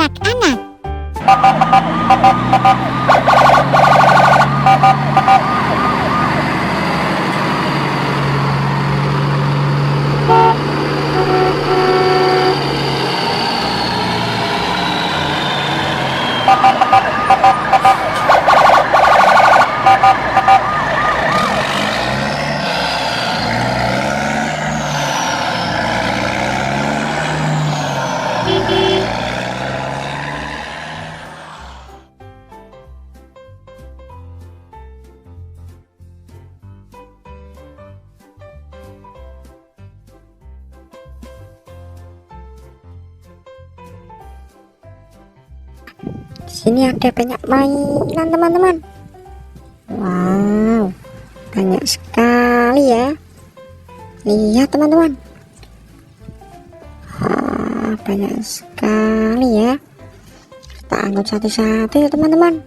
truk anak. Di sini ada banyak mainan teman-teman. Wow, banyak sekali ya. Lihat teman-teman. Banyak sekali ya. Kita angkat satu-satu ya teman-teman.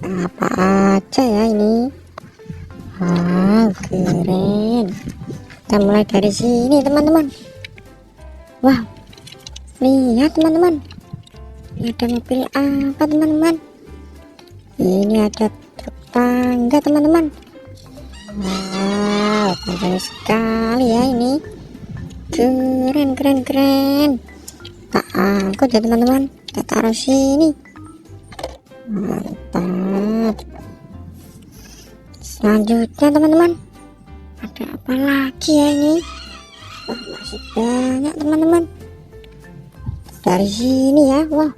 Apa aja ya ini? Wow, keren. Kita mulai dari sini teman-teman. Wow, lihat teman-teman. Ini ada mobil apa teman-teman? Ini ada truk tangga teman-teman. Wow, keren sekali ya ini. Keren. Tak angkut ya teman-teman. Kita taruh sini. Mantap. Selanjutnya teman-teman, ada apa lagi ya ini? Wah, masih banyak teman-teman. Dari sini ya. Wah,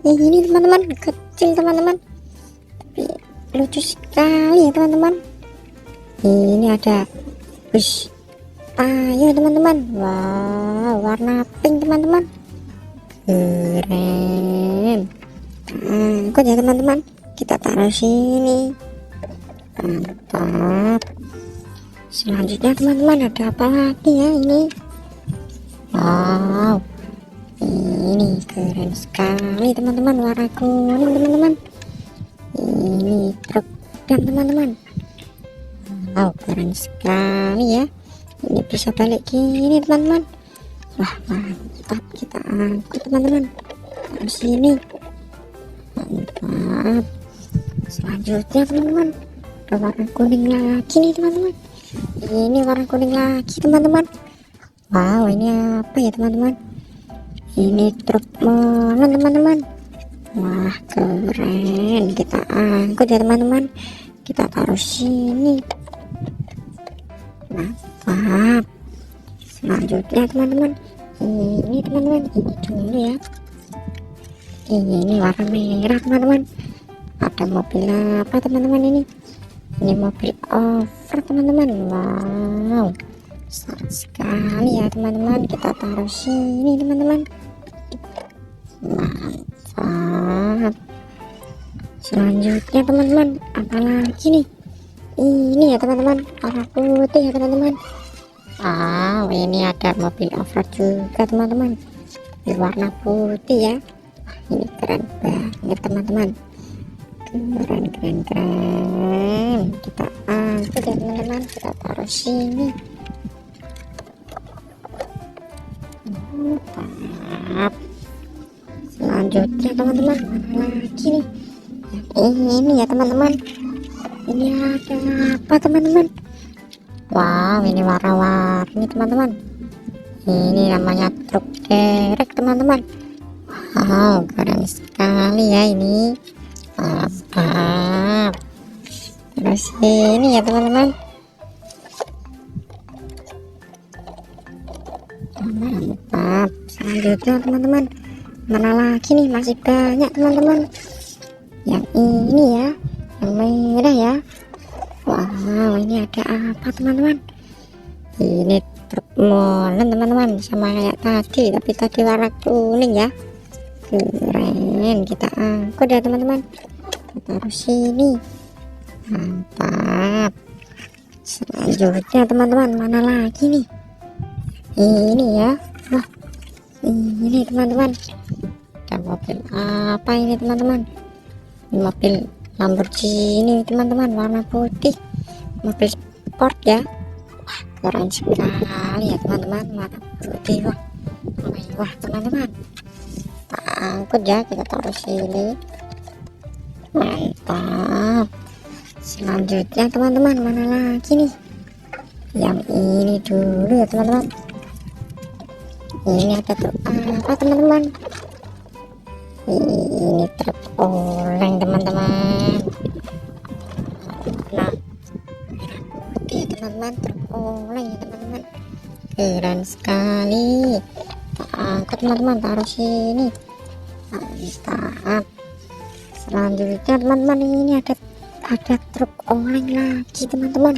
ini teman-teman, kecil teman-teman, tapi lucu sekali ya teman-teman. Ini ada bus ayo teman-teman. Wow, warna pink teman-teman, keren. Angkut ya teman-teman, kita taruh sini. Mantap. Selanjutnya teman-teman, ada apa lagi ya ini? Wow, ini keren sekali teman-teman, warna kuning teman-teman. Ini truk dam teman-teman. Wow, keren sekali ya. Ini bisa balik gini teman-teman. Wah, mantap. Kita angkut teman-teman ke sini. Mantap. Selanjutnya teman-teman, ada warna kuning lagi nih teman-teman. Ini warna kuning lagi teman-teman. Wow, ini apa ya teman-teman? Ini truk molen teman-teman. Wah, keren. Kita angkut ya teman-teman. Kita taruh sini. Mantap. Selanjutnya teman-teman, ini teman-teman, ini dulu ya. Ini warna merah teman-teman. Ada mobil apa teman-teman ini? Ini mobil off-road teman-teman. Wow, besar sekali ya teman-teman. Kita taruh sini teman-teman. Mantap. Selanjutnya teman-teman, apa lagi nih? Ini ya teman-teman, warna putih ya teman-teman. Wow, ini ada mobil off-road juga teman-teman, warna putih ya. Ini keren banget teman-teman. Keren. Kita angkut ya teman-teman, kita taruh sini. Mantap. Selanjutnya teman-teman, mana lagi nih? Ini ya teman-teman. Ini ada apa teman-teman? Wow, ini warna-warni teman-teman. Ini namanya truk derek teman-teman. Wow, keren sekali ya ini. Mantap. Terus ini ya teman-teman. Mantap. Selanjutnya teman-teman, mana lagi nih? Masih banyak teman-teman. Yang ini ya, yang merah ya. Wow, ini ada apa teman-teman? Ini truk molen teman-teman, sama kayak tadi, tapi tadi warna kuning ya. Keren. Kita angkut ya teman-teman. Kita taruh sini. Mantap. Selanjutnya teman-teman, mana lagi nih? Ini ya. Wah, ini teman-teman, ada mobil apa ini teman-teman? Mobil Lamborghini teman-teman, warna putih, mobil sport ya. Wah, keren sekali ya teman-teman, warna putih. Wah, teman-teman, angkut ya, kita taruh sini. Mantap. Selanjutnya teman-teman, mana lagi nih? Yang ini dulu ya teman-teman. Ini ada truk apa teman-teman? Ini truk oleng teman-teman. Nah, oke teman-teman, truk oleng ya teman-teman. Keren sekali. Kita angkat teman-teman, taruh sini. Mantap. Selanjutnya teman-teman, ini ada truk oleng lagi teman-teman,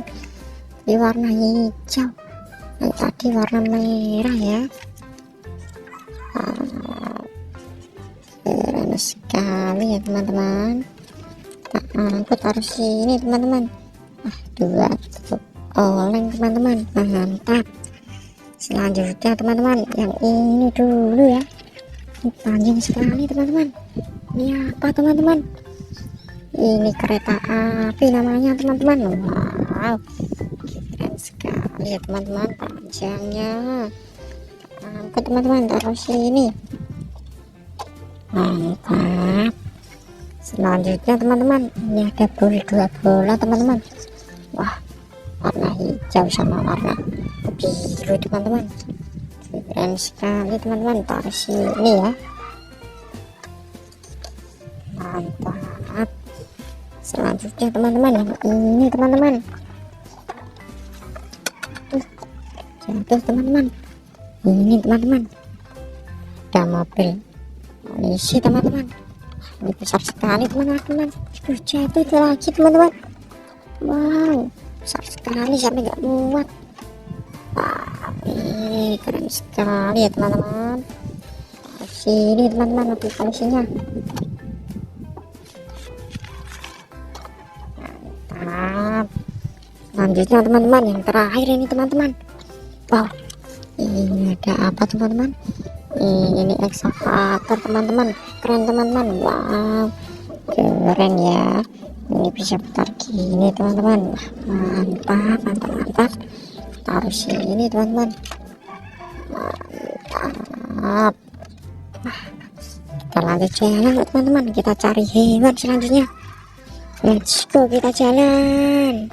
di warna hijau. Yang tadi warna merah ya. Keren sekali ya teman-teman. Kita angkut taruh sini teman-teman. Dua truk oleng teman-teman, mantap. Selanjutnya teman-teman, yang ini dulu ya. Ini panjang sekali teman-teman. Ini apa teman-teman? Ini kereta api namanya teman-teman. Wow, keren sekali ya teman-teman, panjangnya. Angkat teman-teman, taruh sini. Mantap. Selanjutnya teman-teman, ini ada dua bola teman-teman. Wah, warna hijau sama warna biru teman-teman. Keren sekali teman-teman, taruh sini ya. Mantap. Selanjutnya teman-teman, yang ini teman-teman. Jatuh teman-teman. Ini teman-teman, ada mobil polisi teman-teman. Ini besar sekali teman-teman. Jatuh lagi teman-teman. Wow, besar sekali sampai nggak muat. Wah, ini keren sekali ya teman-teman. Sini teman-teman, mobil polisinya. Mantap. Selanjutnya teman-teman, yang terakhir ini teman-teman. Wow, ini ada apa teman-teman? Ini ekskavator teman-teman, keren teman-teman. Wow, keren ya. Ini bisa putar gini teman-teman. Mantap, mantap, mantap. Taruh sini teman-teman. Mantap. Kita lanjut jalan teman-teman, kita cari hewan selanjutnya. Let's go, kita jalan.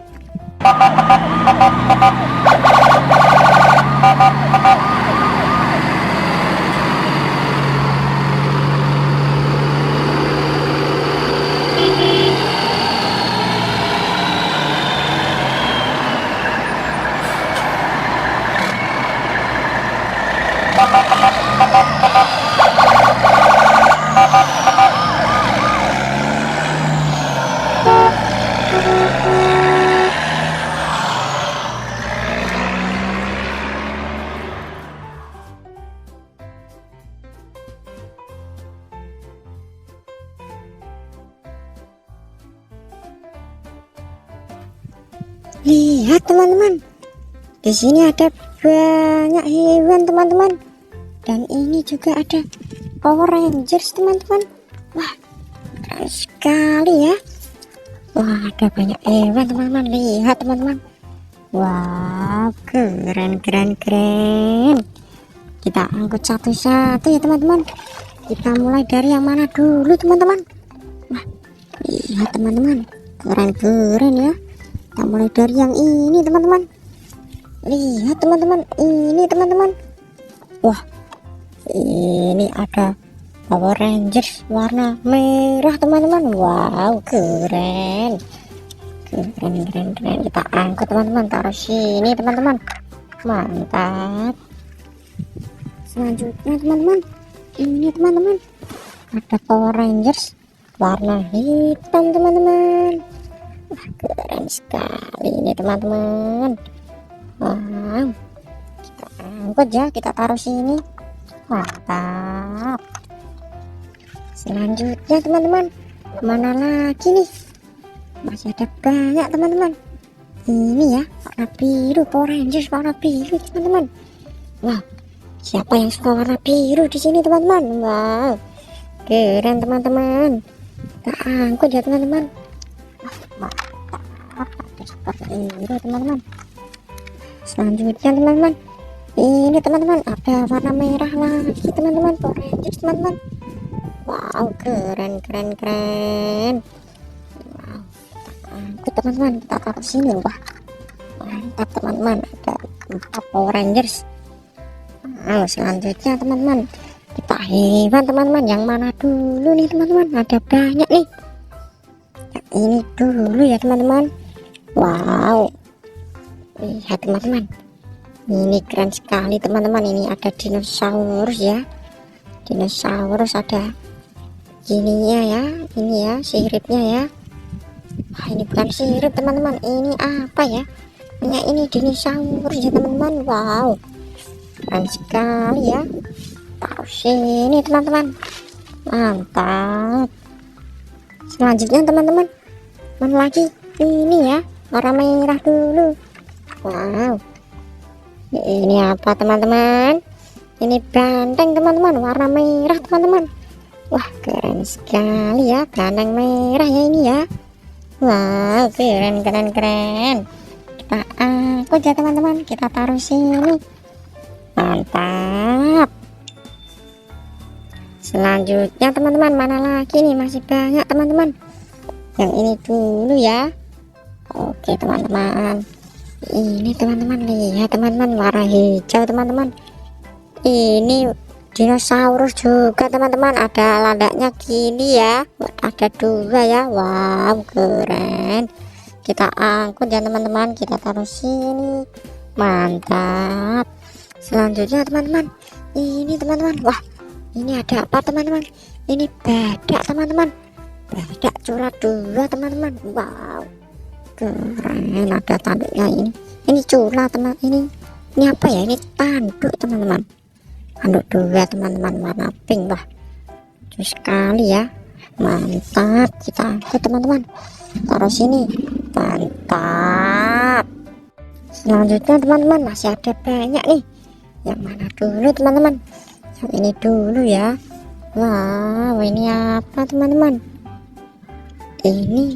Lihat teman-teman, di sini ada banyak hewan teman-teman, dan ini juga ada Power Rangers teman-teman. Wah, keren sekali ya. Wah, ada banyak hewan teman-teman. Lihat teman-teman. Wow, keren. Kita angkut satu-satu ya teman-teman. Kita mulai dari yang mana dulu teman-teman? Wah, lihat teman-teman, keren ya. Kita mulai dari yang ini teman-teman. Lihat teman-teman, ini teman-teman. Wah, ini ada Power Rangers warna merah teman-teman. Wow, keren. Kita angkut teman-teman, taruh sini teman-teman. Mantap. Selanjutnya teman-teman, ini teman-teman, ada Power Rangers warna hitam teman-teman. Wah, keren sekali ini teman-teman. Wow, kita angkut ya, kita taruh sini. Mantap. Selanjutnya teman-teman, mana lagi nih? Masih ada banyak teman-teman. Ini ya, warna biru, Power Rangers warna biru teman-teman. Wow, siapa yang suka warna biru di sini teman-teman? Wow, keren teman-teman. Kita angkut ya teman-teman. Mantap, ada seperti biru teman-teman. Selanjutnya teman-teman, ini teman-teman, ada warna merah lagi teman-teman, Power Rangers teman-teman. Wow, keren keren keren. Wow, angkut teman-teman, kita taruh sini. Wah, mantap teman-teman, ada 4 Power Rangers. Wow, selanjutnya teman-teman, kita hewan teman-teman. Yang mana dulu nih teman-teman? Ada banyak nih. Yang ini dulu ya teman-teman. Wow, lihat teman-teman, ini keren sekali teman-teman. Ini ada dinosaurus ya, dinosaurus ada ininya ya, ini ya siripnya ya. Wah, ini bukan sirip teman-teman, ini apa ya, ini dinosaurus ya teman-teman. Wow, keren sekali ya. Taruh sini teman-teman, mantap. Selanjutnya teman-teman, mana lagi? Ini ya, warna merah dulu. Wow, ini apa teman-teman? Ini banteng teman-teman, warna merah teman-teman. Wah, keren sekali ya, banteng merah ya ini ya. Wow, keren keren keren. Kita angkut ya teman-teman, kita taruh sini. Mantap. Selanjutnya teman-teman, mana lagi nih? Masih banyak teman-teman. Yang ini dulu ya. Oke teman-teman, ini teman-teman, lihat teman-teman, warna hijau teman-teman. Ini dinosaurus juga teman-teman, ada landaknya gini ya, ada 2 ya. Wow, keren. Kita angkut ya teman-teman, kita taruh sini. Mantap. Selanjutnya teman-teman, ini teman-teman, wah, ini ada apa teman-teman? Ini badak teman-teman, badak curah 2 teman-teman. Wow, keren, ada tanduknya ini cula teman. Ini apa ya, ini tanduk teman-teman, tanduk 2 teman-teman, warna pink. Wah, lucu sekali ya, mantap. Kita angkut teman-teman, taruh sini. Mantap. Selanjutnya teman-teman, masih ada banyak nih. Yang mana dulu teman-teman? Yang ini dulu ya. Wow, ini apa teman-teman? Ini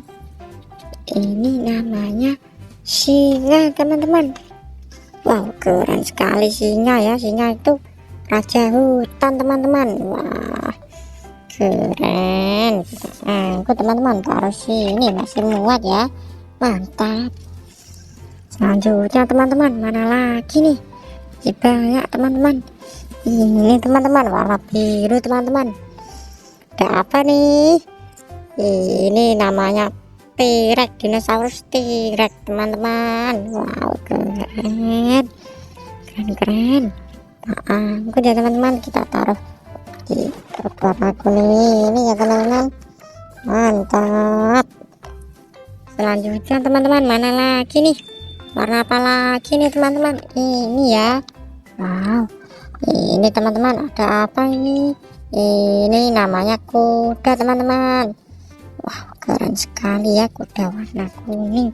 namanya singa teman-teman. Wow, keren sekali singa ya. Singa itu raja hutan teman-teman. Wah, keren. Kita angkut teman-teman, taruh sini, masih muat ya. Mantap. Selanjutnya teman-teman, mana lagi nih? Banyak teman-teman. Ini teman-teman, warna biru teman-teman. Ada apa nih? Ini namanya T-Rex, dinosaurus T-Rex teman-teman. Wow, keren keren keren. Nah, angkut ya teman-teman, kita taruh di warna kuning ini ya teman-teman. Mantap. Selanjutnya teman-teman, mana lagi nih? Warna apa lagi nih teman-teman? Ini ya. Wow, ini teman-teman, ada apa ini? Ini namanya kuda teman-teman. Wah, keren sekali ya, kuda warna kuning.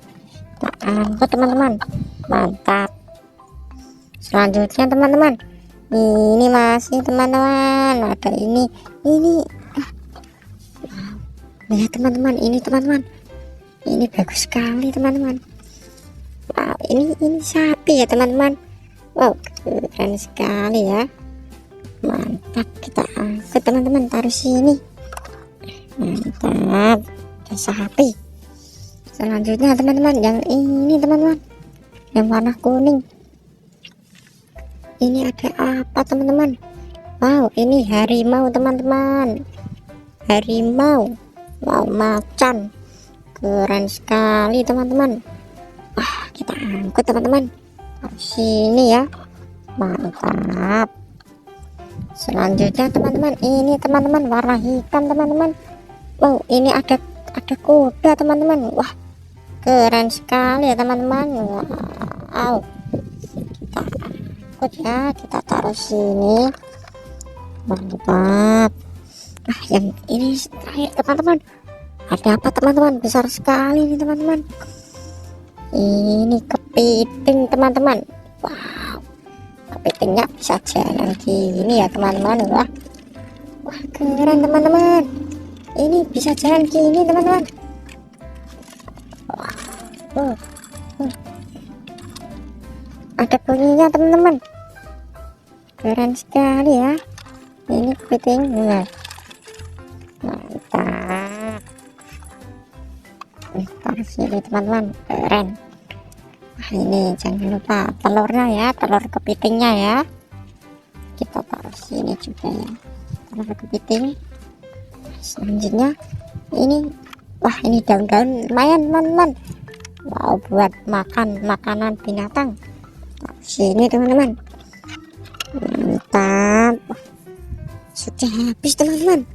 Kita angkut teman-teman, mantap. Selanjutnya teman-teman, ini masih teman-teman, ada ini. Lihat teman-teman, ini teman-teman, ini bagus sekali teman-teman. Wow, ini sapi ya teman-teman. Wow, keren sekali ya, mantap. Kita angkut teman-teman, taruh sini. Mantap, ada sapi. Selanjutnya teman-teman, yang ini teman-teman, yang warna kuning. Ini ada apa teman-teman? Wow, ini harimau teman-teman, harimau. Wow, macan, keren sekali teman-teman. Wah, kita angkut teman-teman, taruh sini ya. Mantap. Selanjutnya teman-teman, ini teman-teman, warna hitam teman-teman. Wow, ini ada kuda teman-teman. Wah, keren sekali ya teman-teman. Wow, kita angkut ya, kita taruh sini. Mantap. Nah, yang ini terakhir teman-teman, ada apa teman-teman? Besar sekali nih teman-teman. Ini kepiting teman-teman. Wow, kepitingnya bisa jalan gini ya teman-teman. Wah, keren teman-teman, ini bisa jalan gini teman-teman. Wah, ada bunyinya teman-teman, keren sekali ya ini kepiting. Nah, taruh sini teman-teman, keren. Nah, ini jangan lupa telurnya ya, telur kepitingnya ya, kita taruh sini juga ya, telur kepiting. Selanjutnya ini, wah ini daun-daun lumayan teman-teman, wow buat makan makanan binatang. Taruh sini teman-teman, mantap. Sudah habis teman-teman,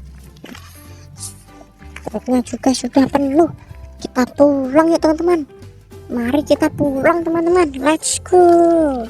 truknya juga sudah penuh. Kita pulang ya teman-teman, mari kita pulang teman-teman, let's go.